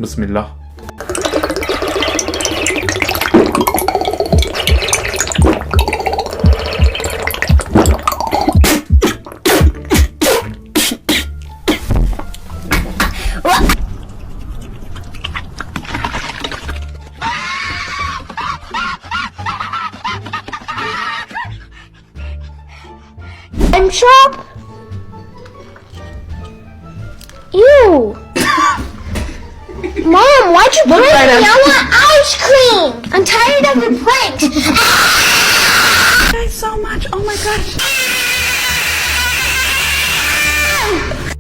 Bismillah. I'm shop. Ew. Mom, why'd you prank me? I want ice cream. I'm tired of your pranks. Guys, so much. Oh my gosh.